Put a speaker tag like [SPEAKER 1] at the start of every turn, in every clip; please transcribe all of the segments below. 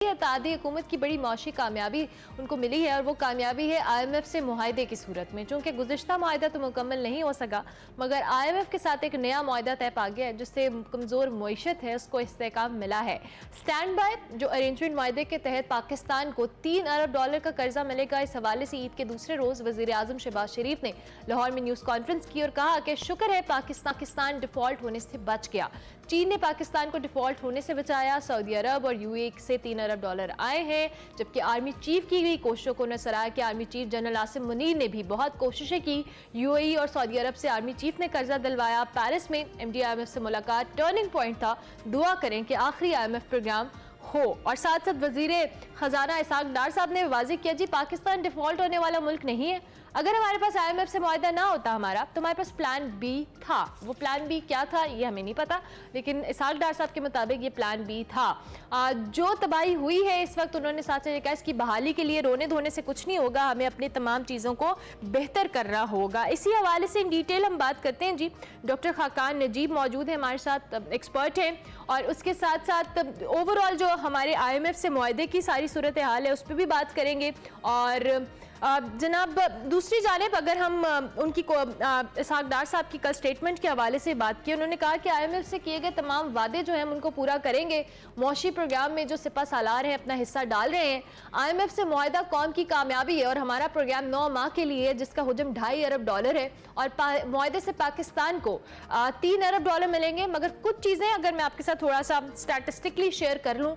[SPEAKER 1] इत्तेहादी हुकूमत की बड़ी मौशी कामयाबी उनको मिली है और वो कामयाबी है IMF से मुआहदे की सूरत में। चूंकि गुज़िश्ता मुआहदा तो मुकम्मल नहीं हो सका, मगर IMF के साथ एक नया मुआहदा तय पा गया है जिससे कमज़ोर मईशत है उसको इस्तेहकाम मिला है। स्टैंड बाय जो अरेंजमेंट मुआहदे के तहत पाकिस्तान को $3 अरब का कर्जा मिलेगा। इस हवाले से ईद के दूसरे रोज़ वज़ीर आज़म शहबाज शरीफ ने लाहौर में न्यूज़ कॉन्फ्रेंस की और कहा कि शुक्र है पाकिस्तान डिफॉल्ट होने से बच गया। चीन ने पाकिस्तान को डिफॉल्ट होने से बचाया। सऊदी अरब और UAE से $3 अरब आए हैं, जबकि आर्मी चीफ की हुई कोशिशों को नजर आया कि army chief general Asim Munir ने भी बहुत कोशिशें की। UAE और सऊदी अरब से आर्मी चीफ ने कर्जा दिलवाया। पेरिस में MD IMF से मुलाकात टर्निंग पॉइंट था। दुआ करें कि आखिरी IMF प्रोग्राम हो। और साथ साथ वजीर खजाना इसहाक डार साहब ने वाज़ेह किया, जी पाकिस्तान डिफॉल्ट होने वाला मुल्क नहीं है। अगर हमारे पास IMF से मुआहदा ना होता हमारा, तो हमारे पास प्लान B था। वो प्लान B क्या था ये हमें नहीं पता, लेकिन इसहाक डार साहब के मुताबिक ये प्लान B था। जो तबाही हुई है इस वक्त, उन्होंने साथ साथ कहा इसकी बहाली के लिए रोने धोने से कुछ नहीं होगा, हमें अपनी तमाम चीज़ों को बेहतर करना होगा। इसी हवाले से इन डिटेल हम बात करते हैं। जी डॉक्टर खाकान नजीब मौजूद है हमारे साथ, एक्सपर्ट हैं, और उसके साथ साथ ओवरऑल जो हमारे IMF से मुआहदे की सारी सूरत हाल है उस पर भी बात करेंगे। और जनाब दूसरी जानिब अगर हम उनकी इसहाक डार साहब की कल स्टेटमेंट के हवाले से बात की, उन्होंने कहा कि IMF से किए गए तमाम वादे जो हैं हम उनको पूरा करेंगे। मौशी प्रोग्राम में जो सिपा सालार हैं अपना हिस्सा डाल रहे हैं। IMF से मुआहदा कौम की कामयाबी है और हमारा प्रोग्राम 9 माह के लिए जिसका हुजम $2.5 अरब है और मुआहदे से पाकिस्तान को $3 अरब मिलेंगे। मगर कुछ चीज़ें अगर मैं आपके साथ थोड़ा सा स्टैटिस्टिकली शेयर कर लूँ,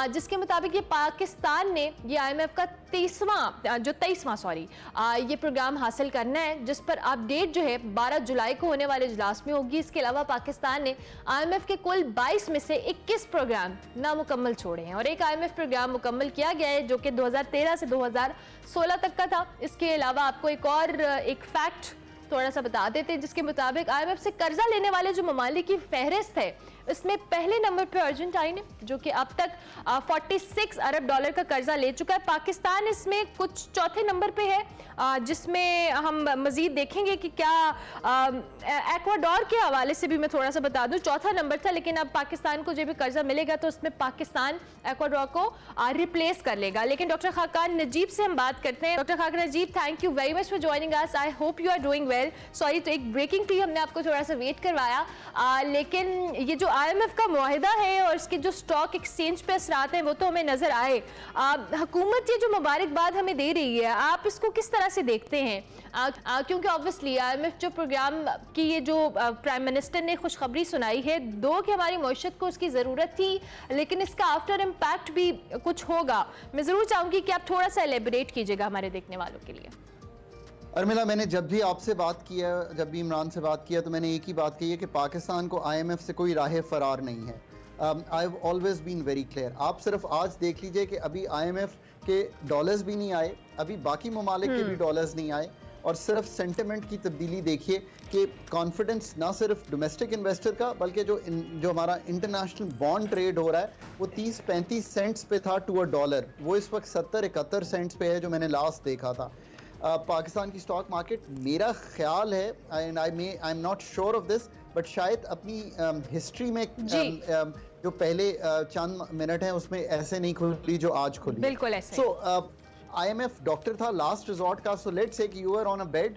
[SPEAKER 1] जिसके मुताबिक ये पाकिस्तान ने ये IMF का 23वां ये प्रोग्राम हासिल करना है, जिस पर अपडेट जो है 12 जुलाई को होने वाले इजलास में होगी। इसके अलावा पाकिस्तान ने IMF के कुल 22 में से 21 प्रोग्राम नामुकम्मल छोड़े हैं और एक IMF प्रोग्राम मुकम्मल किया गया है जो कि 2013 से 2016 तक का था। इसके अलावा आपको एक फैक्ट थोड़ा सा बता देते हैं, जिसके मुताबिक IMF से कर्जा लेने वाले जो ममालिक की फहरिस्त है इसमें पहले नंबर पर अर्जेंटाइन है जो कि अब तक $46 अरब का कर्जा ले चुका है। पाकिस्तान इसमें कुछ चौथे नंबर पे है, जिसमें हम मजीद देखेंगे कि क्या एक्वाडोर के हवाले से भी मैं थोड़ा सा बता दूं, चौथा नंबर था, लेकिन अब पाकिस्तान को जब भी कर्जा मिलेगा तो उसमें पाकिस्तान एक्वाडोर को रिप्लेस कर लेगा। लेकिन डॉक्टर खाकान नजीब से हम बात करते हैं। Doctor Khaqan Najeeb, thank you very much for joining us. I hope you are doing well. Sorry, तो एक ब्रेकिंग थी, हमने आपको थोड़ा सा वेट करवाया, लेकिन ये जो IMF का मुआहिदा है और इसके जो स्टॉक एक्सचेंज पे असरात हैं वो तो हमें नजर आए। हुकूमत ये जो मुबारकबाद हमें दे रही है, आप इसको किस तरह से देखते हैं? क्योंकि ऑब्वियसली IMF जो प्रोग्राम की ये जो प्राइम मिनिस्टर ने खुशखबरी सुनाई है, दो कि हमारी मईशत को उसकी ज़रूरत थी, लेकिन इसका आफ्टर इम्पैक्ट भी कुछ होगा। मैं ज़रूर चाहूँगी कि आप थोड़ा सा एलेबोरेट कीजिएगा हमारे देखने वालों के लिए।
[SPEAKER 2] अर्मिला, मैंने जब भी आपसे बात किया, जब भी इमरान से बात किया, तो मैंने एक ही बात कही है कि पाकिस्तान को IMF से कोई राह फरार नहीं है। I have always been very clear. आप सिर्फ आज देख लीजिए कि अभी IMF के डॉलर्स भी नहीं आए, अभी बाकी ममालिक के भी डॉलर्स नहीं आए, और सिर्फ सेंटिमेंट की तब्दीली देखिए कि कॉन्फिडेंस ना सिर्फ डोमेस्टिक इन्वेस्टर का बल्कि जो हमारा इंटरनेशनल बॉन्ड ट्रेड हो रहा है वो 30-35 सेंट्स पे था टू अ डॉलर, वो इस वक्त 70-71 सेंट्स पे है जो मैंने लास्ट देखा था। पाकिस्तान की स्टॉक मार्केट, मेरा ख्याल है, and I am not sure of this, but शायद अपनी हिस्ट्री में जो पहले चंद मिनट हैं उसमें ऐसे नहीं खुली जो आज खुली।
[SPEAKER 1] बिल्कुल ऐसे।
[SPEAKER 2] सो IMF डॉक्टर था लास्ट रिजॉर्ट का, so let's say you are on a bed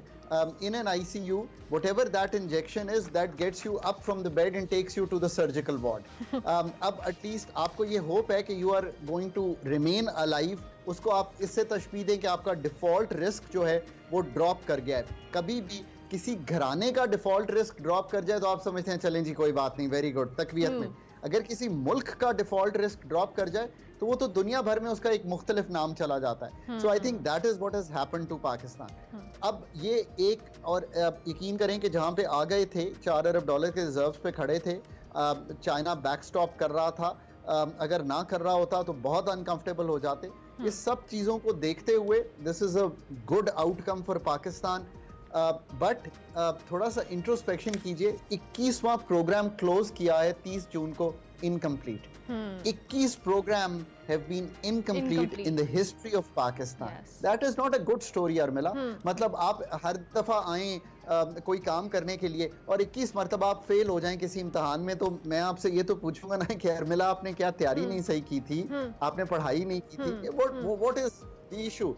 [SPEAKER 2] in an ICU, whatever that injection is that gets you up from the bed and takes you to the surgical ward. अब at least आपको ये hope है कि you are going to remain alive, उसको आप इससे तशबीह दें कि आपका डिफॉल्ट रिस्क जो है वो ड्रॉप कर गया है। कभी भी किसी घराने का डिफॉल्ट रिस्क ड्रॉप कर जाए तो आप समझते हैं चलें जी कोई बात नहीं, वेरी गुड, तकवीयत में। अगर किसी मुल्क का डिफॉल्ट रिस्क ड्रॉप कर जाए तो वो तो दुनिया भर में उसका एक मुख्तलिफ नाम चला जाता है। So I think that is what has happened to Pakistan. अब ये एक और यकीन करें कि जहाँ पे आ गए थे $4 अरब के रिजर्व्स पे खड़े थे, चाइना बैकस्टॉप कर रहा था, अगर ना कर रहा होता तो बहुत अनकंफर्टेबल हो जाते। ये सब चीज़ों को देखते हुए this is a good outcome for Pakistan, but थोड़ा सा इंट्रोस्पेक्शन कीजिए। 21वां प्रोग्राम क्लोज किया है 30 जून को incomplete. 21 program have been incomplete in the history of Pakistan.
[SPEAKER 1] Yes.
[SPEAKER 2] That is not a good story, Urmila. मतलब आप हर दफा आए कोई काम करने के लिए और 21 मरतबा आप फेल हो जाएं किसी इम्तिहान में, तो मैं आपसे ये तो पूछूंगा ना कि अर्मिला आपने क्या तैयारी नहीं सही की थी, आपने पढ़ाई नहीं की थी, what is the issue?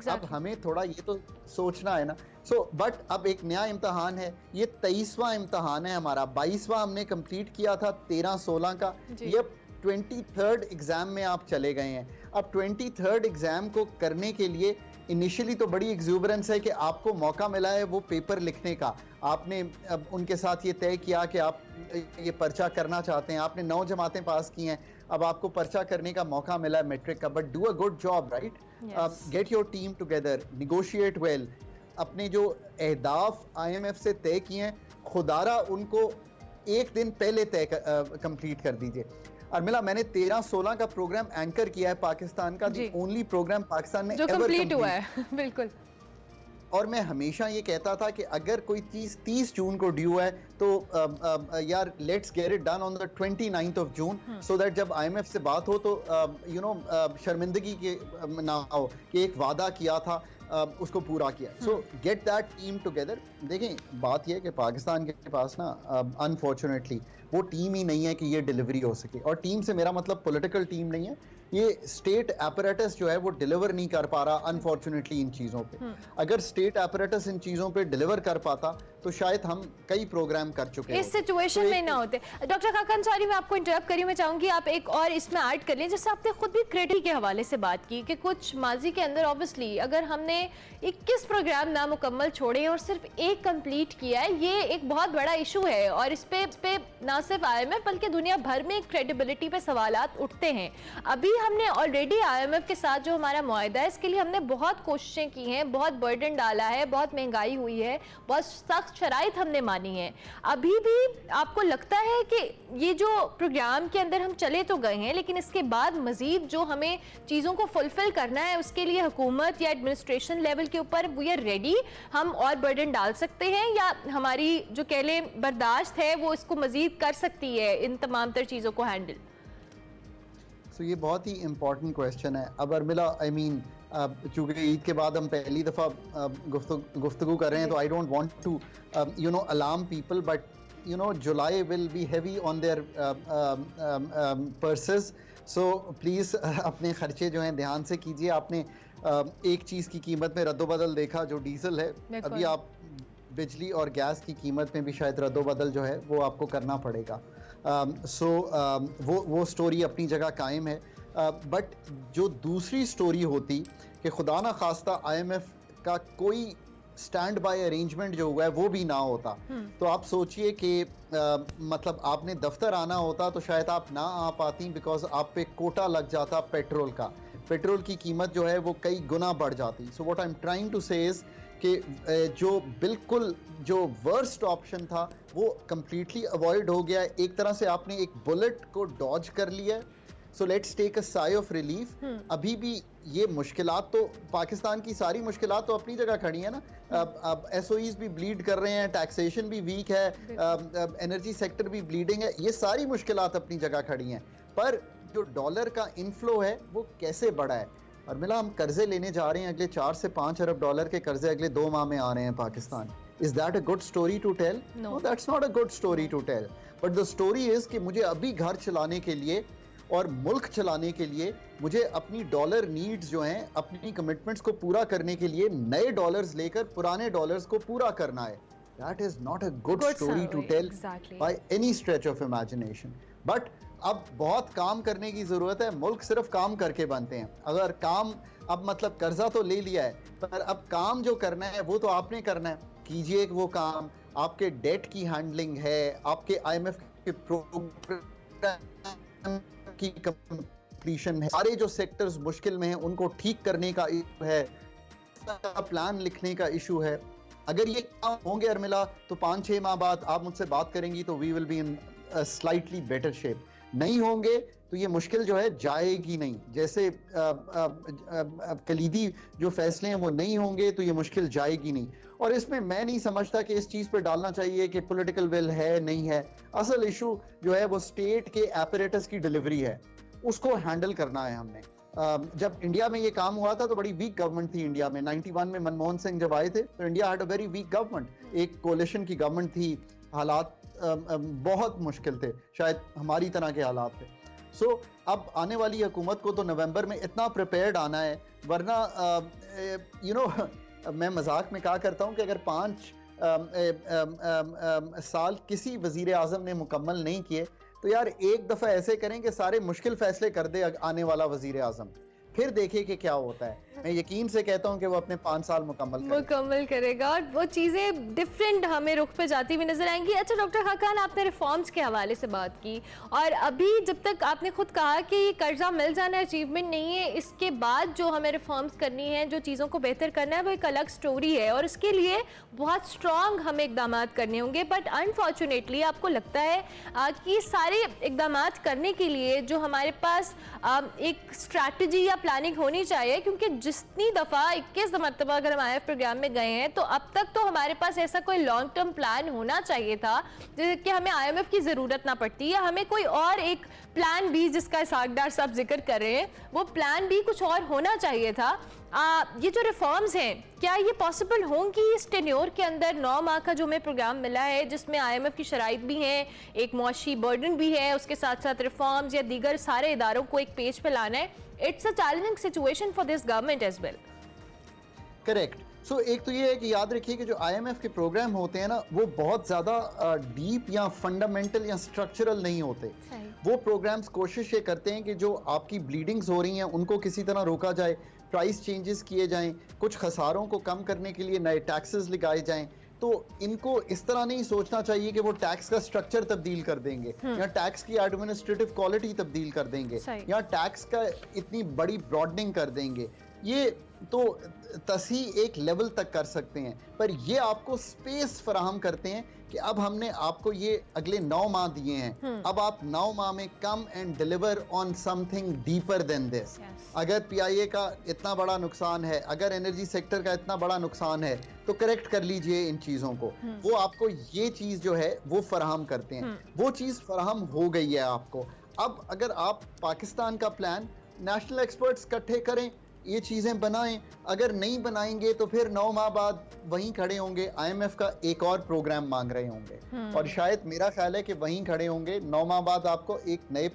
[SPEAKER 2] अब हमें थोड़ा ये तो सोचना है ना। बट अब एक नया इम्तिहान है, ये 23वां इम्तिहान है हमारा, 22वां हमने कंप्लीट किया था 13-16 का, ये 23rd एग्जाम में आप चले गए हैं। अब 23rd एग्जाम को करने के लिए इनिशियली तो बड़ी एग्जूबरेंस है कि आपको मौका मिला है वो पेपर लिखने का, आपने अब उनके साथ ये तय किया कि आप ये पर्चा करना चाहते हैं, आपने 9 जमातें पास की हैं, अब आपको पर्चा करने का मौका मिला है मेट्रिक का, but do a good job, right? Get your team together, negotiate well, अपने जो अहदाफ IMF से तय किए हैं खुदारा उनको एक दिन पहले तय कंप्लीट कर दीजिए। अर्मिला, मैंने 13-16 का प्रोग्राम एंकर किया है पाकिस्तान का, दी ओनली प्रोग्राम पाकिस्तान में
[SPEAKER 1] जो कंप्लीट हुआ है। बिल्कुल।
[SPEAKER 2] और मैं हमेशा ये कहता था कि अगर कोई चीज 30 जून को ड्यू है तो यार let's get it done on the 29th of June, so that जब IMF से बात हो तो शर्मिंदगी के ना हो कि एक वादा किया था उसको पूरा किया। सो गेट दैट टीम टुगेदर। देखें, बात यह है कि पाकिस्तान के पास ना अनफॉर्चुनेटली वो टीम ही नहीं है कि ये डिलीवरी हो सके, और टीम से मेरा मतलब पॉलिटिकल टीम नहीं है, ये स्टेट एपरेटस जो है वो डिलीवर नहीं कर पा रहा अनफॉर्चुनेटली इन चीज़ों पे। अगर स्टेट एपरेटस इन चीज़ों पे डिलीवर कर पाता तो शायद हम कई प्रोग्राम कर चुके
[SPEAKER 1] इस सिचुएशन में ना होते। डॉक्टर खाकन, सॉरी मैं आपको इंटरप्ट करी, मैं चाहूंगी आप एक और इसमें ऐड कर लें। जैसे आपने खुद भी क्रेडिट के हवाले से बात की कि कुछ माजी के अंदर ऑब्वियसली अगर हमने 21 प्रोग्राम नामुकम्मल छोड़े और सिर्फ एक कंप्लीट किया है, ये एक बहुत बड़ा इशू है, और इस पे ना सिर्फ IMF बल्कि दुनिया भर में क्रेडिबिलिटी पे सवालात उठते हैं। अभी हमने ऑलरेडी IMF के साथ जो हमारा मुआहदा है इसके लिए हमने बहुत कोशिशें की हैं, बहुत बर्डन डाला है, बहुत महंगाई हुई है, बहुत सख्त शराइत हमने मानी है। अभी भी आपको लगता है कि ये जो प्रोग्राम के अंदर हम चले तो गए हैं, लेकिन इसके बाद मजीद जो हमें चीज़ों को फुलफिल करना है उसके लिए हुकूमत या एडमिनिस्ट्रेशन लेवल के ऊपर वी आर रेडी, हम और बर्डन डाल सकते हैं, या हमारी जो कह लें बर्दाश्त है वो इसको मजीद कर सकती है इन तमाम तर चीज़ों को हैंडल?
[SPEAKER 2] तो ये बहुत ही इम्पोर्टेंट क्वेश्चन है। अब अर्मिला, आई मीन चूँकि ईद के बाद हम पहली दफ़ा गुफ्तगू कर रहे हैं तो I don't want to alarm people, but July will be heavy on their purses, so please अपने खर्चे जो हैं ध्यान से कीजिए। आपने एक चीज़ की कीमत में रद्दोबदल देखा जो डीजल है, अभी आप बिजली और गैस की कीमत में भी शायद रद्दोबदल जो है वो आपको करना पड़ेगा। वो स्टोरी अपनी जगह कायम है, बट जो दूसरी स्टोरी होती कि खुदा ना खास्ता IMF का कोई स्टैंड बाय अरेंजमेंट जो हुआ है वो भी ना होता, तो आप सोचिए कि मतलब आपने दफ्तर आना होता तो शायद आप ना आ पाती, बिकॉज आप पे कोटा लग जाता पेट्रोल का, पेट्रोल की कीमत जो है वो कई गुना बढ़ जाती। So what I am trying to say is कि जो बिल्कुल जो वर्स्ट ऑप्शन था वो कंप्लीटली अवॉइड हो गया है। एक तरह से आपने एक बुलेट को डॉज कर लिया है। So let's take a sigh of relief. अभी भी ये मुश्किलात तो पाकिस्तान की सारी मुश्किलात तो अपनी जगह खड़ी है ना। अब SOEs भी ब्लीड कर रहे हैं, टैक्सेशन भी वीक है, एनर्जी सेक्टर भी ब्लीडिंग है, ये सारी मुश्किलात अपनी जगह खड़ी हैं, पर जो डॉलर का इनफ्लो है वो कैसे बढ़ा है। और मिला हम कर्जे लेने जा रहे हैं, अगले 4 से 5 अरब डॉलर के कर्जे अगले 2 माह में आ रहे हैं Pakistan. Is that a good story to tell? No, that's not a good story to tell. But the story is कि मुझे अभी घर चलाने के लिए और मुल्क चलाने के लिए मुझे अपनी डॉलर नीड्स जो हैं, अपनी कमिटमेंट्स को पूरा करने के लिए नए डॉलर्स लेकर पुराने डॉलर्स को पूरा करना है। That is not a good story to tell by any stretch of imagination. But अब बहुत काम करने की ज़रूरत है। मुल्क सिर्फ काम करके बनते हैं। अगर काम, अब मतलब कर्जा तो ले लिया है, पर अब काम जो करना है वो तो आपने करना है। कीजिए वो काम, आपके डेट की हैंडलिंग है, आपके IMF के प्रोग्राम की कंप्लीशन है, सारे जो सेक्टर्स मुश्किल में हैं उनको ठीक करने का इशू है, प्लान लिखने का इशू है। अगर ये काम होंगे अर्मिला तो 5-6 माह बाद आप मुझसे बात करेंगी तो we will be in slightly better shape. नहीं होंगे तो ये मुश्किल जो है जाएगी नहीं। जैसे कलीदी जो फैसले हैं वो नहीं होंगे तो ये मुश्किल जाएगी नहीं। और इसमें मैं नहीं समझता कि इस चीज़ पे डालना चाहिए कि पॉलिटिकल विल है नहीं है। असल इशू जो है वो स्टेट के एपरेटस की डिलीवरी है। उसको हैंडल करना है हमने। जब इंडिया में ये काम हुआ था तो बड़ी वीक गवर्नमेंट थी इंडिया में। 91 में मनमोहन सिंह जब आए थे तो India had a very weak government, एक कोलिशन की गवर्नमेंट थी, हालात बहुत मुश्किल थे, शायद हमारी तरह के हालात थे। सो अब आने वाली हुकूमत को तो नवंबर में इतना प्रिपेयर्ड आना है, वरना मैं मजाक में कहा करता हूँ कि अगर 5 साल किसी वजीर आजम ने मुकम्मल नहीं किए तो यार एक दफ़ा ऐसे करें कि सारे मुश्किल फैसले कर दे आने वाला वजीर आजम, फिर देखिए कि क्या होता है। मैं यकीन से कहता हूं कि वो अपने 5 साल मुकम्मल
[SPEAKER 1] करेगा और वो चीज़ें डिफरेंट हमें रुख पे जाती हुई नजर आएंगी। अच्छा डॉक्टर खाकान, आपने रिफॉर्म्स के हवाले से बात की और अभी जब तक आपने खुद कहा कि ये कर्जा मिल जाना अचीवमेंट नहीं है, इसके बाद जो हमें रिफॉर्म्स करनी है, जो चीज़ों को बेहतर करना है, वो एक अलग स्टोरी है और इसके लिए बहुत स्ट्रॉन्ग हमें इकदाम करने होंगे। बट अनफॉर्चुनेटली आपको लगता है कि सारे इकदाम करने के लिए जो हमारे पास एक स्ट्रैटेजी या प्लानिंग होनी चाहिए, क्योंकि जितनी दफ़ा 21 मरतबा अगर हम IMF प्रोग्राम में गए हैं तो अब तक तो हमारे पास ऐसा कोई लॉन्ग टर्म प्लान होना चाहिए था कि हमें IMF की ज़रूरत ना पड़ती, या हमें कोई और एक प्लान बी जिसका इसाकदार साहब जिक्र कर रहे हैं, वो प्लान बी कुछ और होना चाहिए था। ये जो रिफॉर्म्स हैं, क्या ये पॉसिबल होंगी इस टेन्योर के अंदर? 9 माह का जो हमें प्रोग्राम मिला है जिसमें IMF की शराइत भी हैं, एक मौशी बर्डन भी है, उसके साथ साथ रिफॉर्म्स या दीगर सारे इदारों को एक पेज पे लाना है। It's a challenging situation for this government as well.
[SPEAKER 2] Correct. So एक तो ये है कि याद रखिए कि जो IMF के प्रोग्राम होते हैं ना, वो बहुत ज़्यादा डीप या फंडामेंटल या स्ट्रक्चरल नहीं होते। वो प्रोग्राम्स कोशिश ये करते हैं कि जो आपकी ब्लीडिंग्स हो रही हैं उनको किसी तरह रोका जाए, प्राइस चेंजेस किए जाएं, कुछ खसारों को कम करने के लिए नए टैक्सेस लगाए जाएं। तो इनको इस तरह नहीं सोचना चाहिए कि वो टैक्स का स्ट्रक्चर तब्दील कर देंगे या टैक्स की एडमिनिस्ट्रेटिव क्वालिटी तब्दील कर देंगे या टैक्स का इतनी बड़ी ब्रॉडनिंग कर देंगे। ये तो तसी एक लेवल तक कर सकते हैं, पर ये आपको स्पेस फराहम करते हैं कि अब हमने आपको ये अगले 9 माह दिए हैं, अब आप 9 माह में come and deliver on something deeper than this. अगर PIA का इतना बड़ा नुकसान है, अगर एनर्जी सेक्टर का इतना बड़ा नुकसान है, तो करेक्ट कर लीजिए इन चीज़ों को। वो आपको ये चीज़ जो है वो फराहम करते हैं, वो चीज़ फराहम हो गई है आपको। अब अगर आप पाकिस्तान का प्लान, नेशनल एक्सपर्ट्स इकट्ठे करें, ये चीज़ें बनाएं, अगर नहीं बनाएंगे तो फिर 9 माह बाद वहीं खड़े होंगे, IMF का एक और प्रोग्राम मांग रहे होंगे और शायद मेरा ख्याल है कि वहीं खड़े होंगे। 9 माह बाद आपको एक नए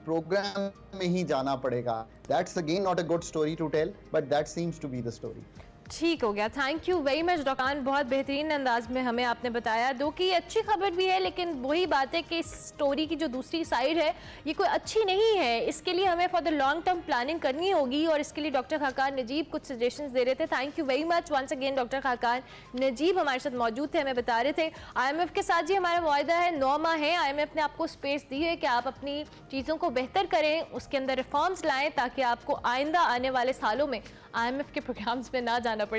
[SPEAKER 2] प्रोग्राम में ही जाना पड़ेगा। That's again not a good story to tell, but that seems to be the story.
[SPEAKER 1] ठीक हो गया, thank you very much doctor. बहुत बेहतरीन अंदाज में हमें आपने बताया, दो कि अच्छी खबर भी है, लेकिन वही बात है कि इस स्टोरी की जो दूसरी साइड है ये कोई अच्छी नहीं है। इसके लिए हमें for the long term planning करनी होगी और इसके लिए डॉक्टर खाकान नजीब कुछ सजेशंस दे रहे थे। Thank you very much once again doctor Khaqan Najeeb हमारे साथ मौजूद थे, हमें बता रहे थे IMF के साथ जी हमारा मुआहदा है, 9 माह है, IMF ने आपको स्पेस दी है कि आप अपनी चीज़ों को बेहतर करें, उसके अंदर रिफॉर्म्स लाएँ ताकि आपको आइंदा आने वाले सालों में IMF के प्रोग्राम्स में ना जाना पड़े।